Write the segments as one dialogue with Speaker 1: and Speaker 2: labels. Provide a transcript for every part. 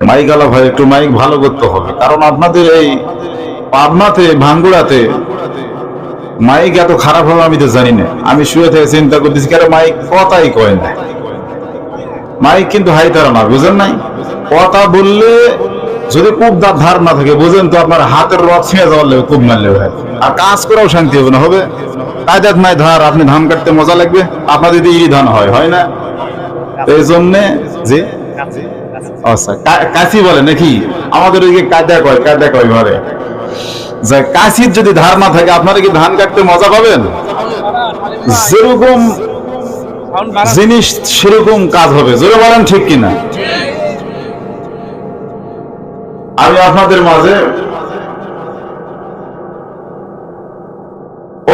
Speaker 1: Mic আলা ভাই একটু মাইক ভালো করতে হবে, কারণ আপনাদের এই পাবনাতে ভাঙ্গুড়াতে মাইক এত খারাপ হবে আমি তো জানি না। আমি শুয়ে থেকে চিন্তা করতেছি কারণ মাইক কথাই কয় না। মাইক কিন্তু হাই তারা না, বুঝেন নাই? কথা বললে যদি খুব ধার না থাকে, বুঝেন তো, আপনার হাতের রথ ছিঁড়ে যাওয়ার লেগে খুব মারলে হয়, আর কাজ করাও শান্তি হবে না। হবে কায়দাত নাই ধার, আপনি ধান কাটতে মজা লাগবে, আপনার যদি ই ধান হয় না? এই জন্যে যে আচ্ছা কাশি বলে নাকি, আমাদের ওইদিকে কায়দা কয় ঘরে যে কাশির যদি ধার না থাকে আপনারা কি ধান কাটতে মজা পাবেন? যেরকম জিনিস সেরকম কাজ হবে, জোরে বলেন ঠিক কিনা? আমি আপনাদের মাঝে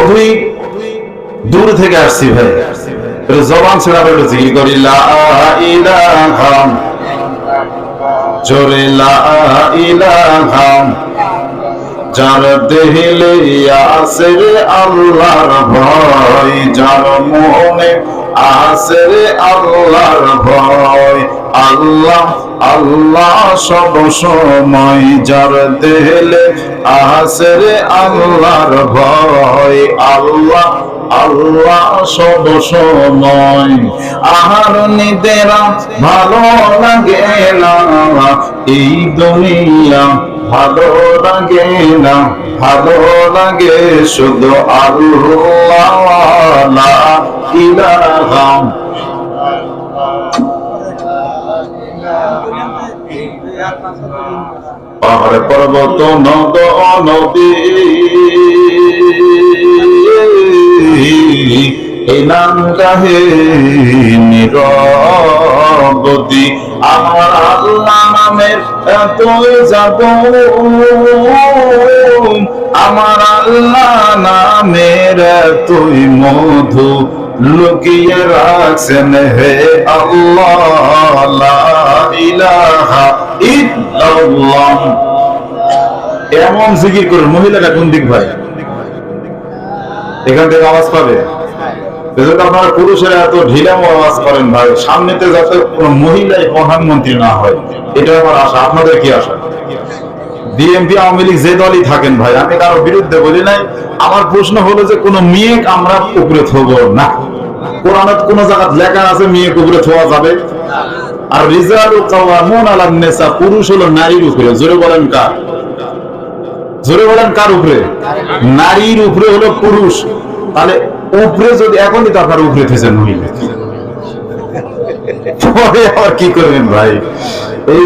Speaker 1: অধিক দূর থেকে আসছি ভাই, জবান ছেড়া একটু জিকির করি, লা ইলাহা জোরে লা ইলাহা, যার দেহলে আছে রে আল্লাহর ভয়, যার মনে আছে রে আল্লাহর ভয়, আল্লাহ আল্লাহ সব সময়, যার দেহলে আছে রে আল্লাহর ভয়, আল্লাহ আল্লাহ সব সময়। আহার নিদেরা ভালো লাগে না, এই দুনিয়া ভালো লাগে না, ভালো লাগে শুধু আল্লাহ লা ইলাহা। পাহাড় পর্বত নদ নদী এই নাম গাহে নিরবধি, আমার আল্লাহ নামের এতই জাদু, আমার আল্লাহ নামের এতই মধু, লুকিয়ে রাখছেন হে আল্লাহ লা ইলাহা ইল্লাল্লাহ। এমন জিকির করুন। মহিলাটা কোন দিক ভাই? এখান থেকে আওয়াজ পাবে। আপনারা পুরুষেরা এত ঢিলামো আওয়াজ করেন ভাই, সামনেতে যাতে কোন মহিলাই প্রধানমন্ত্রী না হয়, এটা আমার আশা। আপনাদের কি আশা? বিএনপি আওয়ামী লীগ যে দলই থাকেন ভাই, আমি কারো বিরুদ্ধে বলি নাই। আমার প্রশ্ন হলো যে কোন মেয়ে আমরা উপরে থব না। কোরআনে কোন জায়গায় লেখা আছে মেয়ে উপরে থোয়া যাবে? আর রিজালু কাওয়ামুন আলান নিসা, পুরুষ হলো নারীর উপরে। জোরে বলেন কার? জোরে বলেন কার উপরে? নারীর উপরে হলো পুরুষ। তাহলে উপরে যদি এখনই তো আপনার উপরে থেছেন মহিলা, পরে আবার কি করবেন ভাই? এই